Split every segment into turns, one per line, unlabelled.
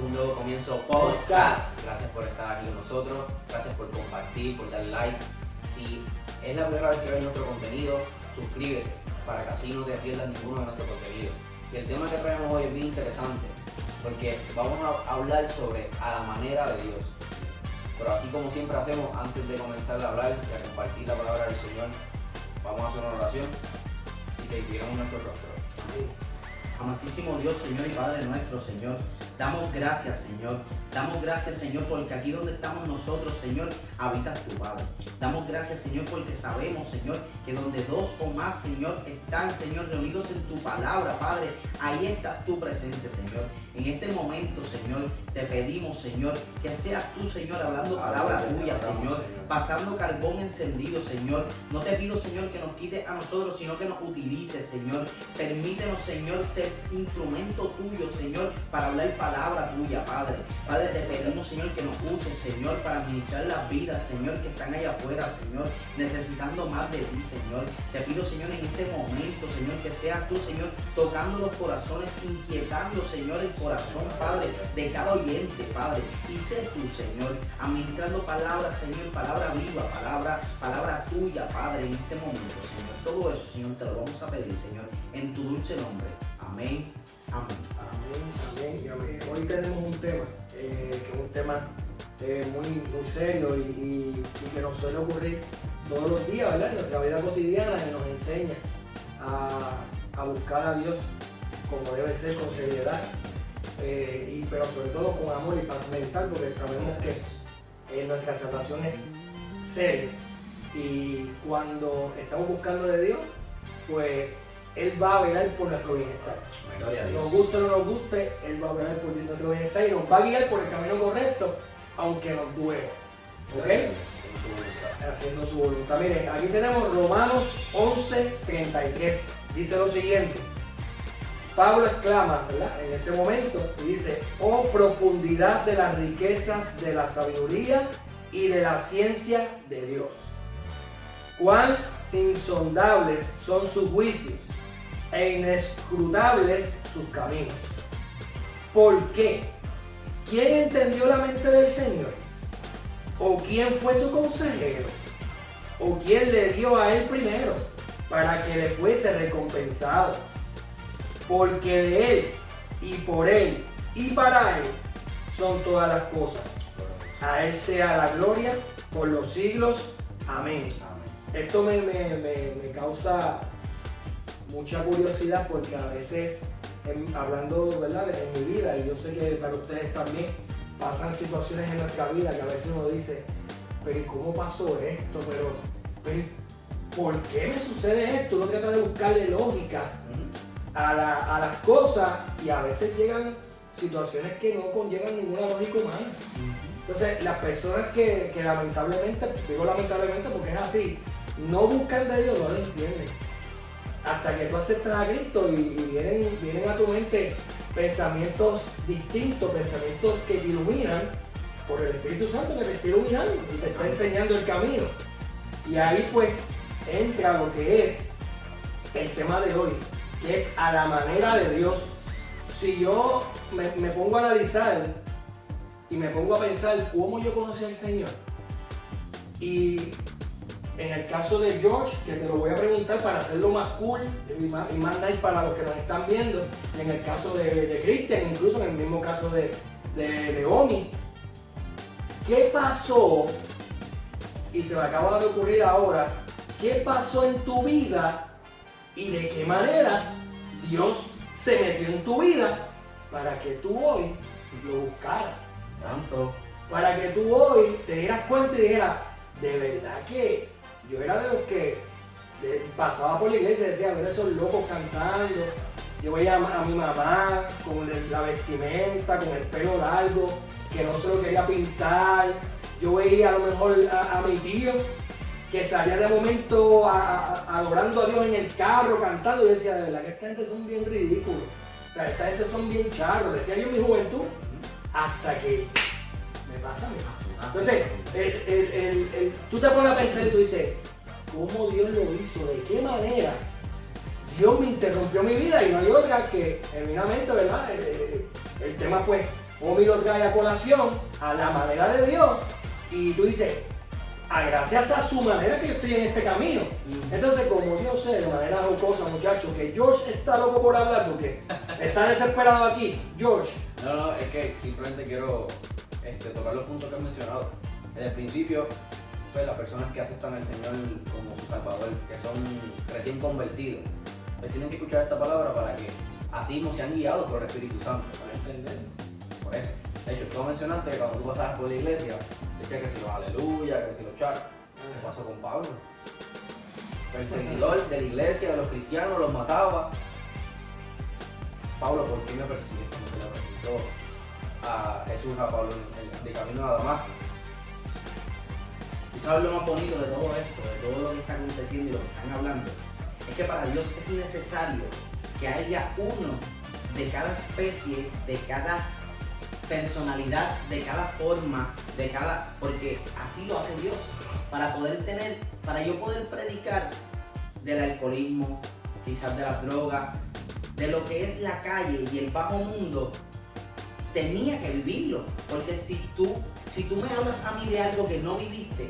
un nuevo comienzo podcast. Gracias por estar aquí con nosotros, gracias por compartir, por dar like. Si es la primera vez que ves nuestro contenido, suscríbete para que así no te pierdas ninguno de nuestros contenidos. Y el tema que traemos hoy es bien interesante, porque vamos a hablar sobre a la manera de Dios. Pero así como siempre hacemos, antes de comenzar a hablar y a compartir la palabra del Señor, vamos a hacer una oración. Así que tiramos nuestro rostro.
Amén. Amantísimo Dios, Señor y Padre nuestro, Señor, damos gracias, Señor. Damos gracias, Señor, porque aquí donde estamos nosotros, Señor, habitas tu Padre. Damos gracias, Señor, porque sabemos, Señor, que donde dos o más, Señor, están, Señor, reunidos en tu palabra, Padre, ahí estás tú presente, Señor. En este momento, Señor, te pedimos, Señor, que seas tú, Señor, hablando palabra tuya, Señor, pasando carbón encendido, Señor. No te pido, Señor, que nos quites a nosotros, sino que nos utilices, Señor. Permítenos, Señor, ser instrumento tuyo, Señor, para hablar palabra tuya, Padre. Padre, te pedimos, Señor, que nos uses, Señor, para administrar las vidas, Señor, que están allá afuera, Señor, necesitando más de ti, Señor. Te pido, Señor, en este momento, Señor, que seas tú, Señor, tocando los corazones, inquietando, Señor, el corazón, Padre, de cada oyente, Padre. Y sé tú, Señor, administrando palabras, Señor, palabra viva, palabra tuya, Padre, en este momento, Señor. Todo eso, Señor, te lo vamos a pedir, Señor, en tu dulce nombre. Amén. Amén.
Amén. Amén. Amén. Hoy tenemos un tema, que es un tema muy serio y que nos suele ocurrir todos los días, ¿verdad? En nuestra vida cotidiana, que nos enseña a buscar a Dios como debe ser, con seriedad, pero sobre todo con amor y paz mental, porque sabemos que nuestra salvación es seria. Y cuando estamos buscando de Dios, pues Él va a velar por nuestro bienestar. Nos guste o no nos guste, Él va a velar por nuestro bienestar y nos va a guiar por el camino correcto, aunque nos duela. ¿Ok? Haciendo su voluntad. Miren, aquí tenemos Romanos 11:33. Dice lo siguiente. Pablo exclama, ¿verdad?, en ese momento, y dice: oh profundidad de las riquezas de la sabiduría y de la ciencia de Dios. Cuán insondables son sus juicios e inescrutables sus caminos. ¿Por qué? ¿Quién entendió la mente del Señor? ¿O quién fue su consejero? ¿O quién le dio a él primero para que le fuese recompensado? Porque de él y por él y para él son todas las cosas. A él sea la gloria por los siglos. Amén. Esto me causa mucha curiosidad, porque a veces, hablando, ¿verdad?, en mi vida, y yo sé que para ustedes también, pasan situaciones en nuestra vida que a veces uno dice: pero ¿y cómo pasó esto? Pero ¿por qué me sucede esto? Uno trata de buscarle lógica a las cosas, y a veces llegan situaciones que no conllevan ninguna lógica humana. Entonces, las personas que lamentablemente, digo lamentablemente porque es así, no buscan de Dios, no lo entienden. Hasta que tú aceptas a Cristo y vienen a tu mente pensamientos distintos, pensamientos que te iluminan por el Espíritu Santo, que te está iluminando y te está enseñando el camino. Y ahí pues entra lo que es el tema de hoy, que es a la manera de Dios. Si yo me pongo a analizar y me pongo a pensar cómo yo conocí al Señor, y en el caso de George, que te lo voy a preguntar para hacerlo más cool y más nice para los que nos están viendo, y en el caso de Christian, incluso en el mismo caso de Omi, ¿qué pasó? Y se me acaba de ocurrir ahora, ¿qué pasó en tu vida y de qué manera Dios se metió en tu vida para que tú hoy lo buscaras?
Santo.
Para que tú hoy te dieras cuenta y dijeras: de verdad que yo era de los que pasaba por la iglesia y decía: ver esos locos cantando. Yo veía a mi mamá con la vestimenta, con el pelo largo, que no se lo quería pintar. Yo veía a lo mejor a mi tío, que salía de momento adorando a Dios en el carro, cantando, y decía: de verdad que esta gente son bien ridículos. O sea, esta gente son bien charros, decía yo en mi juventud, hasta que me pasa. Entonces, tú te pones a pensar y tú dices: ¿cómo Dios lo hizo? ¿De qué manera Dios me interrumpió mi vida? Y no hay otra que, genuinamente, ¿verdad? El tema pues Omi lo trae a colación a la manera de Dios y tú dices, gracias a su manera que yo estoy en este camino. Entonces, como yo sé de manera jocosa, muchachos, que George está loco por hablar porque está desesperado aquí. George.
No, es que simplemente quiero tocar los puntos que has mencionado. En el principio, pues las personas que aceptan al Señor como su Salvador, que son recién convertidos, pues tienen que escuchar esta palabra para que así mismo sean guiados por el Espíritu Santo.
Para entender.
Por eso. De hecho, tú mencionaste que cuando tú pasabas por la iglesia, decía que si los aleluya, que si los char. ¿Qué pasó con Pablo? Perseguidor de la iglesia, de los cristianos, los mataba. Pablo, ¿por qué me persigues? Como se lo presentó a Jesús, a Pablo, de camino a Damasco.
¿Tú sabes lo más bonito de todo esto, de todo lo que está aconteciendo y lo que están hablando? Es que para Dios es necesario que haya uno de cada especie, de cada personalidad, de cada forma, porque así lo hace Dios. Para yo poder predicar del alcoholismo, quizás de las drogas, de lo que es la calle y el bajo mundo, tenía que vivirlo. Porque si tú me hablas a mí de algo que no viviste,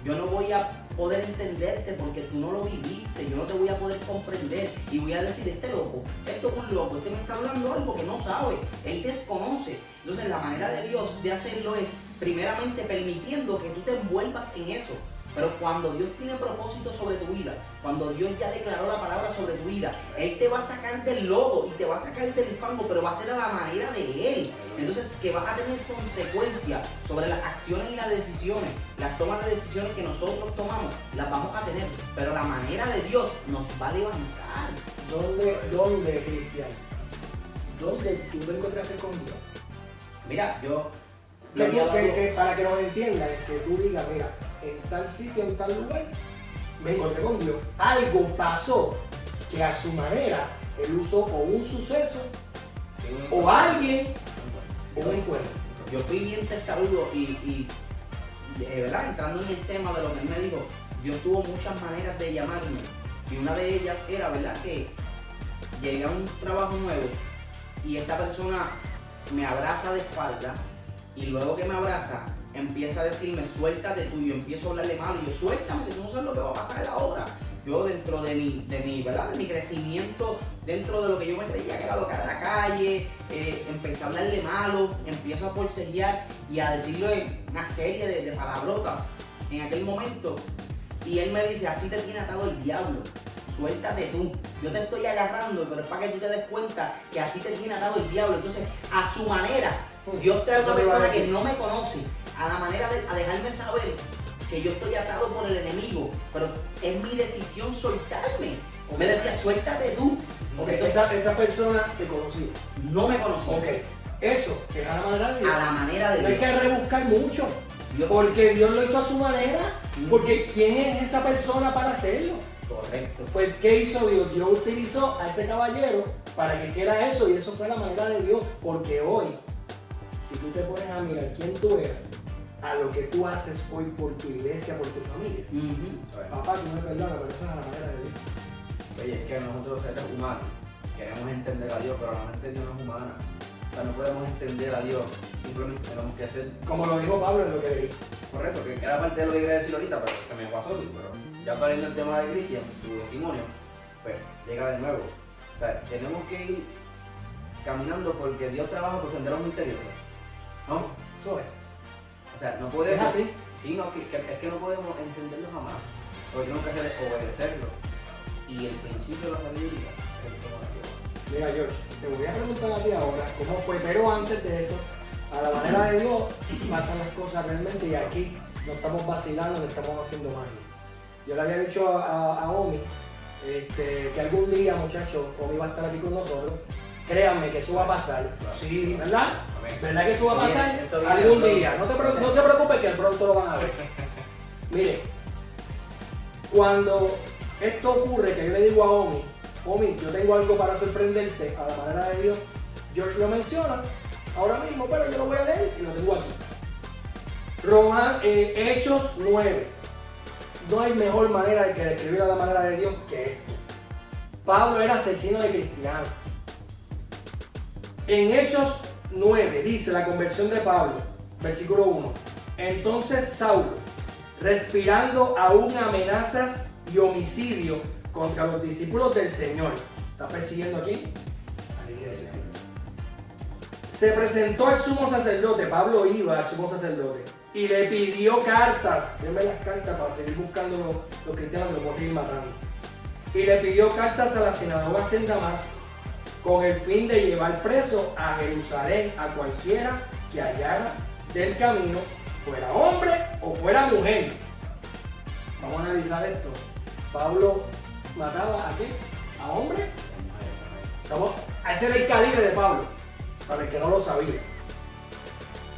yo no voy a poder entenderte porque tú no lo viviste, yo no te voy a poder comprender y voy a decir, este loco, esto es un loco, este me está hablando algo que no sabe, él desconoce. Entonces la manera de Dios de hacerlo es primeramente permitiendo que tú te envuelvas en eso. Pero cuando Dios tiene propósito sobre tu vida, cuando Dios ya declaró la palabra sobre tu vida, Él te va a sacar del lodo y te va a sacar del fango, pero va a ser a la manera de Él. Entonces, que vas a tener consecuencias sobre las acciones y las decisiones, las tomas de decisiones que nosotros tomamos, las vamos a tener, pero la manera de Dios nos va a levantar.
¿Dónde, Cristian? ¿Dónde tú te encontraste con Dios?
Mira, yo...
Que para que nos entiendan, que tú digas, mira, en tal sitio, en tal lugar, me encontré con Dios. Algo pasó que a su manera él usó o un suceso, o alguien, o un encuentro.
Yo fui bien testarudo y ¿verdad? Entrando en el tema de lo que él me dijo, Dios tuvo muchas maneras de llamarme. Y una de ellas era, ¿verdad? Que llegué a un trabajo nuevo y esta persona me abraza de espalda y luego que me abraza empieza a decirme, suéltate tú, y yo empiezo a hablarle mal, y yo, suéltame, que tú no sabes lo que va a pasar ahora. Yo dentro de mi ¿verdad? De mi crecimiento, dentro de lo que yo me creía que era lo que era la calle, empecé a hablarle malo, empiezo a forcejear y a decirle una serie de palabrotas en aquel momento. Y él me dice, así te tiene atado el diablo, suéltate tú. Yo te estoy agarrando, pero es para que tú te des cuenta que así te tiene atado el diablo. Entonces, a su manera, Dios trae a una persona que no me conoce, a la manera de dejarme saber que yo estoy atado por el enemigo, pero es mi decisión soltarme. Me decía, suéltate tú.
Okay, entonces, esa persona te conocía.
No me conocía.
Ok, eso, que es a la manera de Dios.
A la manera de
No
Dios.
hay que rebuscar mucho,
Dios.
porque Dios lo hizo a su manera. Porque ¿quién es esa persona para hacerlo?
Correcto.
Pues ¿qué hizo Dios? Dios utilizó a ese caballero para que hiciera eso, y eso fue la manera de Dios. Porque hoy, si tú te pones a mirar quién tú eres, a lo que tú haces hoy por tu iglesia, por tu familia, papá, tú me perdonas, pero esa es la manera de Dios.
Oye, es que nosotros seres humanos queremos entender a Dios, pero la mente de Dios no es humana. O sea, no podemos entender a Dios, simplemente tenemos que hacer...
Como lo dijo Pablo en lo que leí.
Correcto, que era parte de lo que quería decir ahorita, pero se me pasó, pero ya saliendo el tema de Cristian, su testimonio, pues llega de nuevo. O sea, tenemos que ir caminando porque Dios trabaja por senderos misteriosos, ¿no?
Eso es.
O sea, no podemos...
¿Es así?
Sí, no, es que no podemos entenderlo jamás. Lo que tenemos que hacer es obedecerlo. Y el principio de la sabiduría es el que toma la tierra.
Mira, George, te voy a preguntar a ti ahora cómo fue, pero antes de eso, a la manera de Dios pasan las cosas realmente, y aquí no estamos vacilando, no estamos haciendo magia. Yo le había dicho a Omi que algún día, muchachos, Omi va a estar aquí con nosotros. Créanme que eso va a pasar. Sí, ¿verdad? ¿Verdad que eso va a pasar? Algún día. No se preocupe que pronto lo van a ver. Mire, cuando esto ocurre, que yo le digo a Omi, yo tengo algo para sorprenderte a la manera de Dios, George lo menciona ahora mismo, pero yo lo voy a leer y lo tengo aquí. Hechos 9. No hay mejor manera de que describir a la manera de Dios que esto. Pablo era asesino de cristianos. En Hechos 9 dice la conversión de Pablo, versículo 1. Entonces Saulo, respirando aún amenazas y homicidio contra los discípulos del Señor, ¿está persiguiendo aquí? A la iglesia. Se presentó al sumo sacerdote, Pablo iba al sumo sacerdote, y le pidió cartas, denme las cartas para seguir buscando los cristianos que los puedo seguir matando. Y le pidió cartas a las sinagogas en Damasco, con el fin de llevar preso a Jerusalén a cualquiera que hallara del camino, fuera hombre o fuera mujer. Vamos a analizar esto. Pablo mataba a qué? ¿A hombre? Ese era el calibre de Pablo, para el que no lo sabía.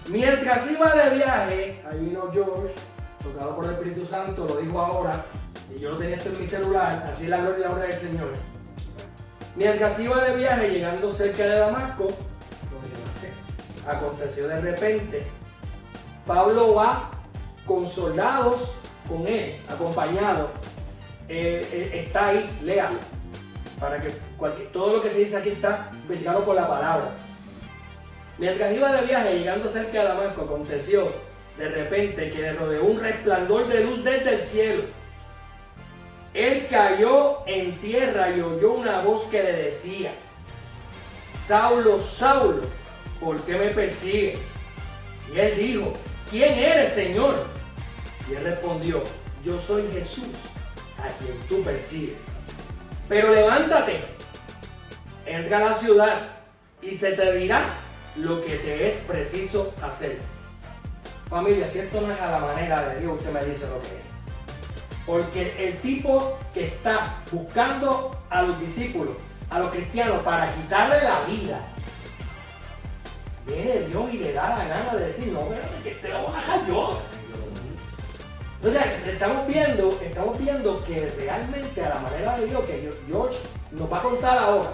Mientras iba de viaje, ahí vino George, tocado por el Espíritu Santo, lo dijo ahora, y yo lo tenía esto en mi celular, así es la gloria y la obra del Señor. Mientras iba de viaje, llegando cerca de Damasco, lo mencionaste, aconteció de repente, Pablo va con soldados, con él, acompañado, está ahí, léalo, para que todo lo que se dice aquí está verificado por la palabra. Mientras iba de viaje, llegando cerca de Damasco, aconteció de repente que le rodeó un resplandor de luz desde el cielo. Él cayó en tierra y oyó una voz que le decía: Saulo, Saulo, ¿por qué me persigues? Y él dijo: ¿quién eres, Señor? Y él respondió: yo soy Jesús, a quien tú persigues. Pero levántate, entra a la ciudad y se te dirá lo que te es preciso hacer. Familia, si esto no es a la manera de Dios, usted me dice lo que es. Porque el tipo que está buscando a los discípulos, a los cristianos, para quitarle la vida, viene Dios y le da la gana de decir: no, espérate, que te lo voy a dejar yo. O sea, estamos viendo que realmente a la manera de Dios, que George nos va a contar ahora,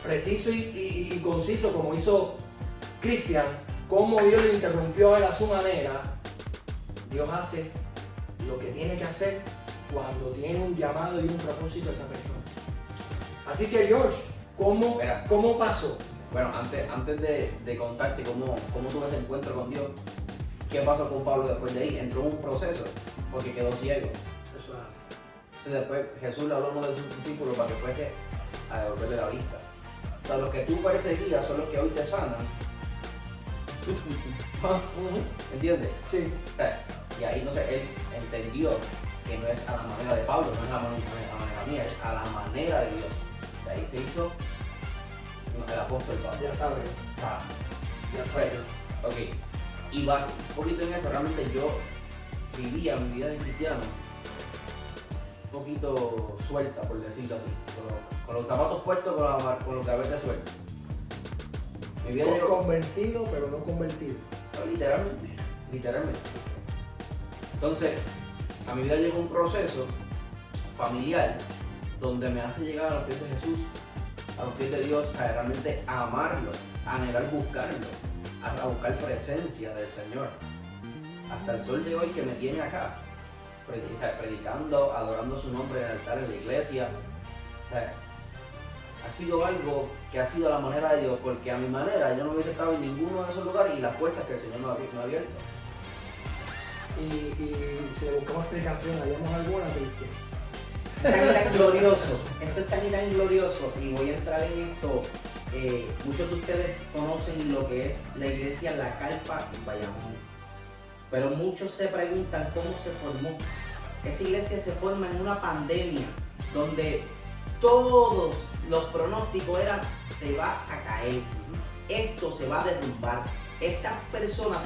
preciso y conciso, como hizo Cristian, cómo Dios le interrumpió a su manera. Dios hace lo que tiene que hacer cuando tiene un llamado y un propósito a esa persona. Así que George, ¿cómo pasó?
Bueno, antes de contarte cómo tuve ese encuentro con Dios, ¿qué pasó con Pablo después de ahí? Entró en un proceso porque quedó ciego.
Eso es así.
Entonces después Jesús le habló a uno de sus discípulos para que fuese a devolverle la vista. O sea, los que tú perseguías son los que hoy te sanan. ¿Entiendes?
Sí.
O sea, y ahí no sé, él entendió que no es a la manera de Pablo, no es a la manera mía, es a la manera de Dios. De ahí se hizo el apóstol Pablo.
Ya saben.
Ah,
Ya saben.
ok. Y va un poquito en eso, realmente yo vivía mi vida de cristiano un poquito suelta, por decirlo así, con los zapatos puestos, con los gavetas sueltos. Mi vida llegó
Convencido, pero no convertido.
literalmente. Entonces, a mi vida llegó un proceso familiar donde me hace llegar a los pies de Jesús, a los pies de Dios, a realmente amarlo, a anhelar buscarlo, a buscar presencia del Señor. Hasta el sol de hoy que me tiene acá, predicando, adorando su nombre en el altar, en la iglesia. O sea, ha sido algo que ha sido a la manera de Dios, porque a mi manera yo no hubiese estado en ninguno de esos lugares y las puertas que el Señor me ha abierto.
Y si le buscamos explicación, ¿hayamos alguna, Cristian?
Esto es tan glorioso, esto es tan glorioso, y voy a entrar en esto. Muchos de ustedes conocen lo que es la iglesia La Carpa en Bayamón, pero muchos se preguntan cómo se formó. Esa iglesia se forma en una pandemia donde todos los pronósticos eran: se va a caer, esto se va a derrumbar. Estas personas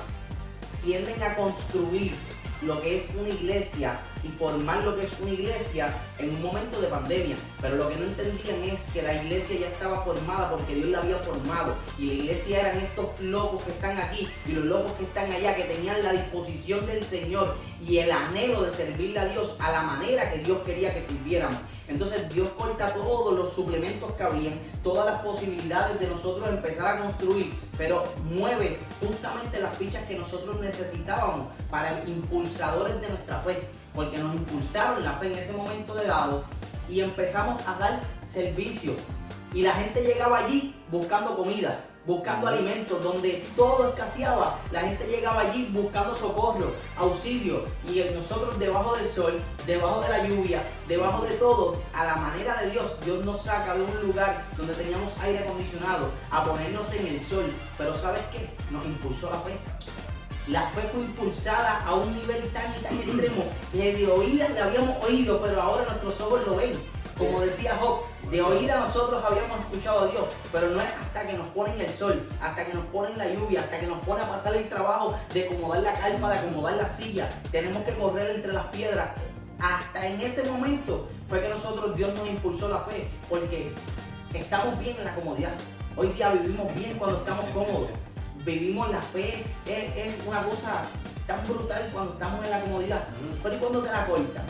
tienden a construir lo que es una iglesia y formar lo que es una iglesia en un momento de pandemia, pero lo que no entendían es que la iglesia ya estaba formada porque Dios la había formado, y la iglesia eran estos locos que están aquí y los locos que están allá, que tenían la disposición del Señor y el anhelo de servirle a Dios a la manera que Dios quería que sirviéramos. Entonces Dios corta todos los suplementos que habían, todas las posibilidades de nosotros empezar a construir, pero mueve justamente las fichas que nosotros necesitábamos para impulsadores de nuestra fe, porque nos impulsaron la fe en ese momento de dado y empezamos a dar servicio. Y la gente llegaba allí buscando comida, buscando alimentos, donde todo escaseaba. La gente llegaba allí buscando socorro, auxilio, y nosotros debajo del sol, debajo de la lluvia, debajo de todo, a la manera de Dios, Dios nos saca de un lugar donde teníamos aire acondicionado a ponernos en el sol. Pero ¿sabes qué? Nos impulsó la fe. La fe fue impulsada a un nivel tan y tan extremo que de oídas le habíamos oído, pero ahora nuestros ojos lo ven. Como decía Job, de oída nosotros habíamos escuchado a Dios, pero no es hasta que nos ponen el sol, hasta que nos ponen la lluvia, hasta que nos ponen a pasar el trabajo de acomodar la carpa, de acomodar la silla. Tenemos que correr entre las piedras. Hasta en ese momento fue que Dios nos impulsó la fe, porque estamos bien en la comodidad. Hoy día vivimos bien cuando estamos cómodos. Vivimos la fe, es una cosa tan brutal cuando estamos en la comodidad. Pero ¿y cuando te la cortan?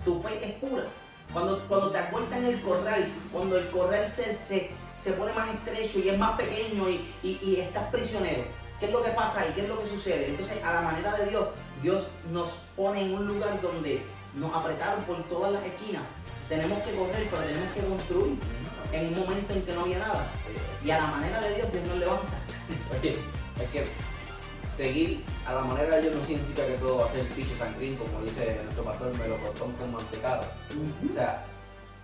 Tu fe es pura. Cuando te acortan el corral, cuando el corral se pone más estrecho y es más pequeño y estás prisionero, ¿qué es lo que pasa ahí? ¿Qué es lo que sucede? Entonces, a la manera de Dios, Dios nos pone en un lugar donde nos apretaron por todas las esquinas. Tenemos que correr, pero tenemos que construir en un momento en que no había nada. Y a la manera de Dios, Dios nos levanta.
Oye, es que seguir a la manera de Dios no significa que todo va a ser picho sangrín, como dice nuestro pastor, melocotón con mantecado. O sea,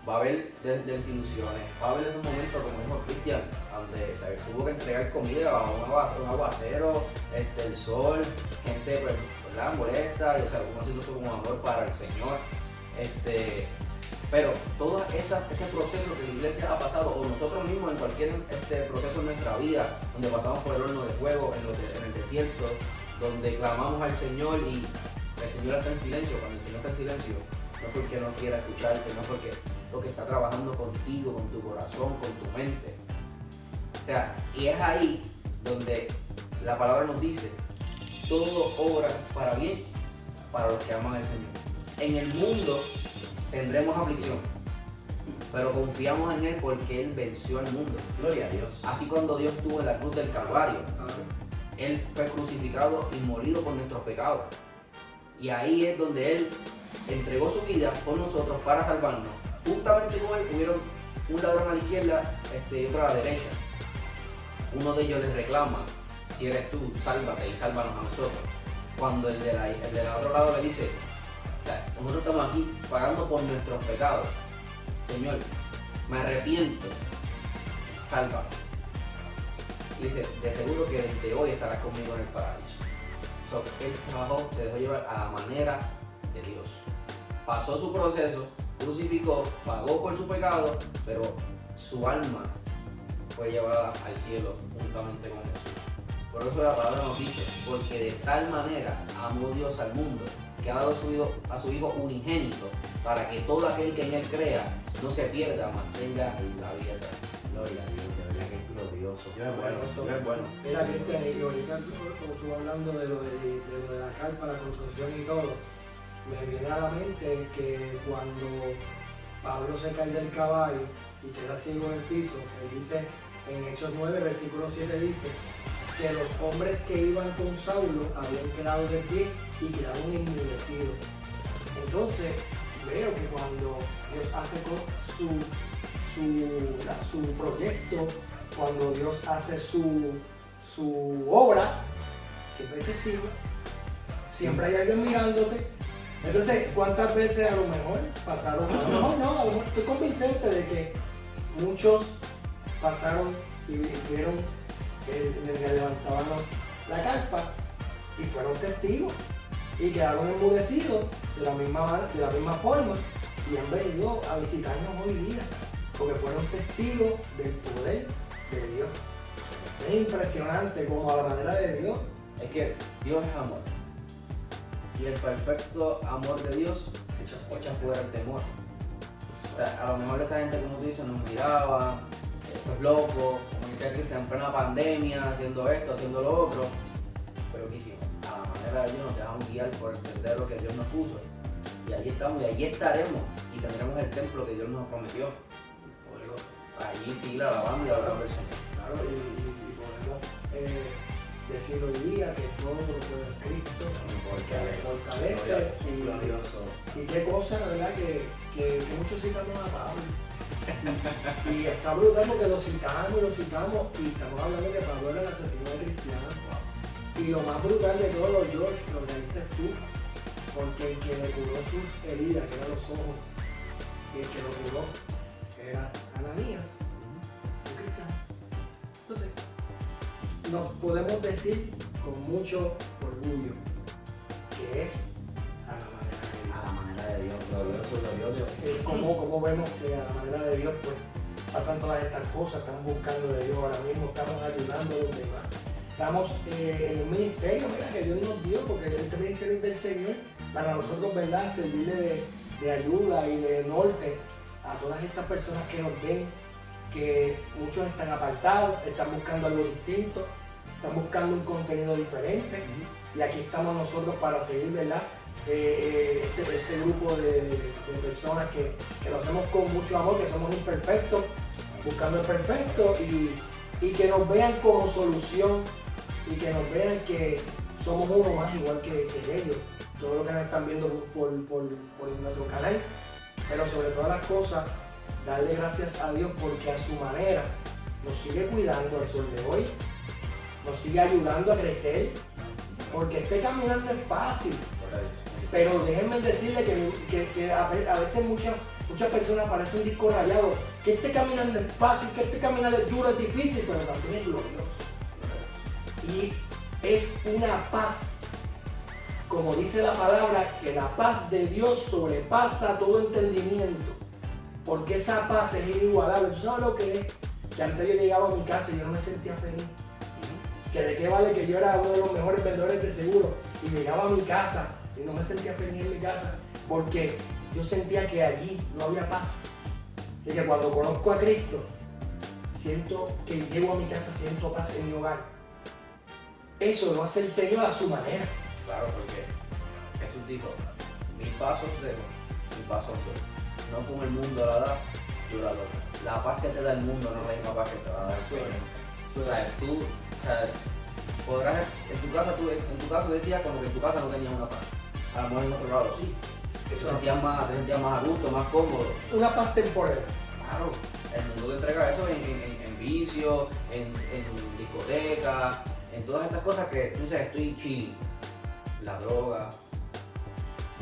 va a haber desilusiones, va a haber esos momentos, como dijo Cristian, donde se tuvo que entregar comida a un aguacero, el sol, gente pues, ¿verdad? Molesta, y, o sea, algunos haciendo eso como amor para el Señor. Pero todo ese proceso que la iglesia ha pasado, o nosotros mismos en cualquier proceso en nuestra vida, donde pasamos por el horno de fuego, en el desierto, donde clamamos al Señor y el Señor está en silencio. Cuando el Señor está en silencio, no es porque no quiera escucharte, no es porque lo que está trabajando contigo, con tu corazón, con tu mente. O sea, y es ahí donde la palabra nos dice, todo obra para bien para los que aman al Señor. En el mundo tendremos aflicción, pero confiamos en Él porque Él venció al mundo.
Gloria a Dios.
Así cuando Dios estuvo en la cruz del Calvario, Él fue crucificado y molido por nuestros pecados. Y ahí es donde Él entregó su vida por nosotros para salvarnos. Justamente con Él hubieron un ladrón a la izquierda y otro a la derecha. Uno de ellos les reclama, si eres tú, sálvate y sálvanos a nosotros. Cuando el del otro lado le dice, o sea, nosotros estamos aquí pagando por nuestros pecados. Señor, me arrepiento, sálvame. Y dice, de seguro que desde hoy estarás conmigo en el paraíso. Él trabajó, se dejó llevar a la manera de Dios. Pasó su proceso, crucificó, pagó por su pecado, pero su alma fue llevada al cielo juntamente con Jesús. Por eso la palabra nos dice, porque de tal manera amó Dios al mundo, que ha dado a su Hijo unigénito, para que todo aquel que en Él crea no se pierda, mas tenga la vida eterna.
Gloria a Dios, de verdad que es glorioso.
Es bueno.
Mira, Cristian, y ahorita tú hablando de lo de la carpa, la construcción y todo, me viene a la mente que cuando Pablo se cae del caballo y queda ciego en el piso, él dice, en Hechos 9, versículo 7 dice, que los hombres que iban con Saulo habían quedado de pie y quedaron enmudecidos. Entonces veo que cuando Dios hace su proyecto, cuando Dios hace su obra, siempre hay testigos, siempre hay alguien mirándote. Entonces, ¿cuántas veces a lo mejor pasaron? A lo mejor estoy convincente de que muchos pasaron y vieron que levantábamos la carpa y fueron testigos y quedaron enmudecidos de la misma forma y han venido a visitarnos hoy día porque fueron testigos del poder de Dios. Es impresionante como a la manera de Dios.
Es que Dios es amor. Y el perfecto amor de Dios echa fuera el temor. O sea, a lo mejor esa gente, como tú dices, nos miraba, esto es loco, como dice Cristian, en plena pandemia, haciendo esto, haciendo lo otro. Pero ¿qué hicimos? A la manera de Dios nos dejamos guiar por el sendero que Dios nos puso. Y allí estamos, y allí estaremos, y tendremos el templo que Dios nos prometió.
Poderoso.
Allí sí la alabamos y la alabamos al Señor.
Claro, y podemos decir hoy día que todo lo puede en Cristo, porque fortalece
glorioso.
y qué cosa, ¿verdad? Que muchos citamos a Pablo. Y está brutal porque lo citamos y estamos hablando que Pablo era el asesino de cristianos. Y lo más brutal de todo, George, lo que diste tú, porque el que le curó sus heridas, que eran los ojos, y el que lo curó era Ananías, un cristiano. Entonces, nos podemos decir con mucho orgullo que es a la manera de Dios.
A la manera de Dios, glorioso.
Como vemos que a la manera de Dios pues pasan todas estas cosas, estamos buscando de Dios ahora mismo, estamos ayudando a los demás. Estamos en un ministerio, mira, que Dios nos dio, porque este ministerio es del Señor, para nosotros, ¿verdad?, servirle de ayuda y de norte a todas estas personas que nos ven, que muchos están apartados, están buscando algo distinto, están buscando un contenido diferente, y aquí estamos nosotros para seguir, ¿verdad?, este grupo de personas que lo hacemos con mucho amor, que somos imperfectos, buscando el perfecto, y que nos vean como solución, y que nos vean que somos uno más igual que ellos, todo lo que nos están viendo por nuestro canal, pero sobre todas las cosas, darle gracias a Dios porque a su manera nos sigue cuidando al sol de hoy, nos sigue ayudando a crecer, porque este caminar no es fácil, pero déjenme decirle que a veces muchas personas parecen disco rayado, que este caminar no es fácil, que este caminar es duro, es difícil, pero también es glorioso. Y es una paz, como dice la palabra, que la paz de Dios sobrepasa todo entendimiento, porque esa paz es inigualable. ¿Tú sabes lo que es? Que antes yo llegaba a mi casa y yo no me sentía feliz. Que de qué vale que yo era uno de los mejores vendedores de seguro y llegaba a mi casa y no me sentía feliz en mi casa, porque yo sentía que allí no había paz. Y que cuando conozco a Cristo, siento que llego a mi casa, siento paz en mi hogar. Eso lo hace el Señor a su manera.
Claro, porque Jesús dijo, mi paso es mi paso es no como el mundo la da, yo la doy. La paz que te da el mundo no es la misma paz que te va a dar el Señor. O sea, tú, podrás, en tu caso decías como que en tu casa no tenías una paz. A lo mejor en otro lado sí. Te sentías más a gusto, más cómodo.
Una paz temporal.
Claro, el mundo te entrega eso en vicio, en discoteca, en todas estas cosas que tú dices, estoy chill. La droga,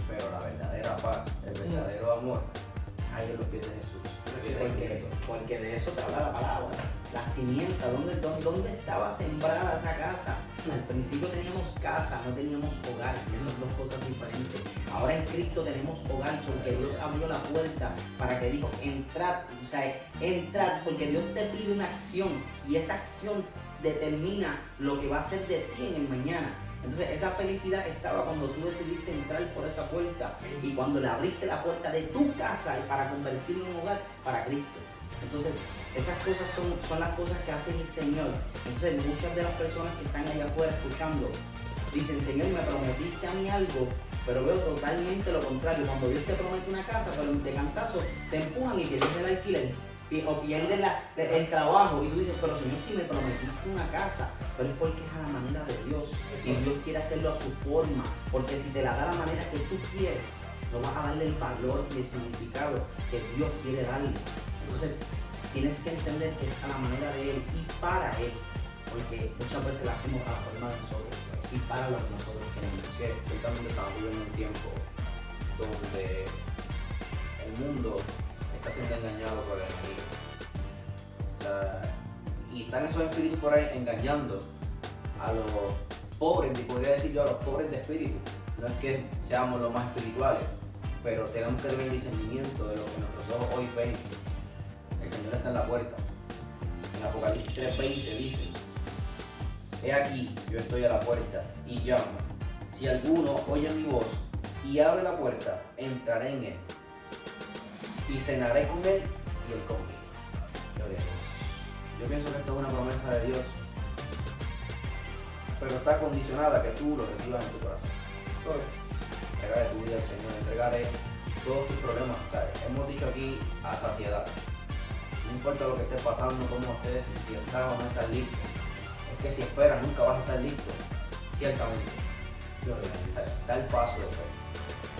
pero la verdadera paz, el verdadero amor, ahí en los pies de Jesús.
Porque de eso te habla la palabra. La simienta, ¿dónde estaba sembrada esa casa? Al principio teníamos casa, no teníamos hogar, y esas son dos cosas diferentes. Ahora en Cristo tenemos hogar porque Dios abrió la puerta para que dijo, entrad, entrad, porque Dios te pide una acción y esa acción determina lo que va a ser de ti en el mañana. Entonces esa felicidad estaba cuando tú decidiste entrar por esa puerta y cuando le abriste la puerta de tu casa para convertirlo en un hogar para Cristo. Entonces esas cosas son las cosas que hace el Señor. Entonces muchas de las personas que están allá afuera escuchando dicen, Señor, me prometiste a mí algo, pero veo totalmente lo contrario. Cuando Dios te promete una casa, pero de cantazo te empujan y pierdes el alquiler o pierdes el trabajo, y tú dices, pero Señor, si me prometiste una casa, pero es porque es a la manera de Dios, y Dios quiere hacerlo a su forma, porque si te la da la manera que tú quieres, no vas a darle el valor y el significado que Dios quiere darle. Entonces tienes que entender que es a la manera de Él y para Él, porque muchas veces la hacemos a la forma de nosotros y para lo que nosotros queremos.
Que ciertamente estamos viviendo un tiempo donde el mundo está siendo engañado por el enemigo. O sea, y están esos espíritus por ahí engañando a los pobres, y podría decir yo a los pobres de espíritu. No es que seamos los más espirituales, pero tenemos que tener discernimiento de lo que nuestros ojos hoy ven. El Señor está en la puerta. En Apocalipsis 3:20 dice, he aquí, yo estoy a la puerta y llamo. Si alguno oye mi voz y abre la puerta, entraré en él y cenaré con él y él conmigo. Gloria a Dios. Yo pienso que esto es una promesa de Dios, pero está condicionada a que tú lo recibas en tu corazón. Entregaré tu vida al Señor, entregaré todos tus problemas. ¿Sabes? Hemos dicho aquí a saciedad. No importa lo que esté pasando, cómo estés, si estás o no estás listo. Es que si esperas nunca vas a estar listo. Ciertamente. Da el paso de fe.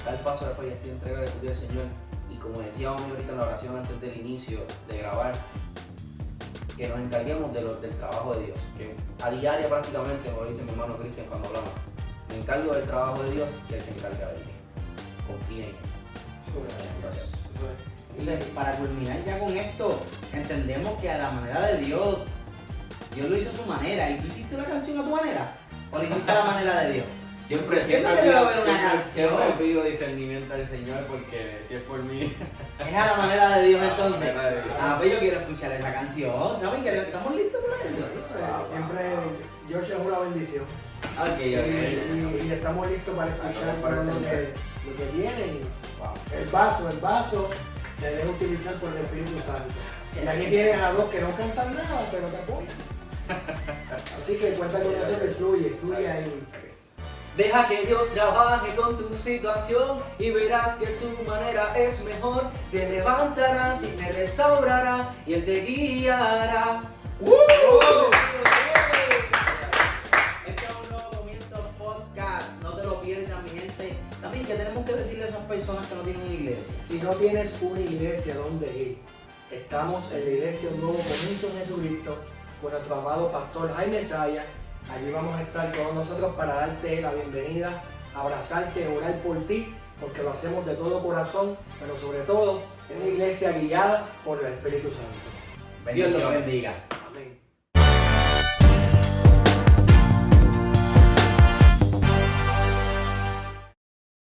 Da el paso de fe y así entregarle tu vida al Señor y como decíamos ahorita en la oración antes del inicio de grabar, que nos encarguemos del trabajo de Dios, que a diaria prácticamente, como dice mi hermano Cristian cuando hablamos, me encargo del trabajo de Dios y Él se encarga de mí. Confía en Él. Gracias.
Entonces, para culminar ya con esto, entendemos que a la manera de Dios, Dios lo hizo a su manera. ¿Y tú hiciste la canción a tu manera? ¿O lo hiciste a la manera de Dios?
Siempre pido discernimiento al Señor porque si es por mí.
Es a la manera de Dios entonces.
A la manera de Dios.
Pues yo quiero escuchar esa canción. ¿Saben que estamos listos para eso?
Siempre George es una bendición.
Ok.
Y estamos listos para escuchar
Para
todo
el
lo
Señor.
que tienen.
Wow.
El vaso se debe utilizar por el Espíritu Santo. Y aquí tienes a dos que no cantan nada, pero te apoyan. Así que cuenta con eso que fluye ahí.
Deja que Dios trabaje con tu situación y verás que su manera es mejor. Te levantarás y te restaurará y Él te guiará.
Este es un nuevo comienzo podcast. No te lo pierdas, mi gente. ¿Saben qué tenemos que decirle a esas personas que no tienen una iglesia?
Si no tienes una iglesia donde ir, estamos en la iglesia Un Nuevo Comienzo en Jesucristo con nuestro amado pastor Jaime Saya. Allí vamos a estar todos nosotros para darte la bienvenida, abrazarte, orar por ti, porque lo hacemos de todo corazón, pero sobre todo es una iglesia guiada por el Espíritu Santo.
Dios los bendiga.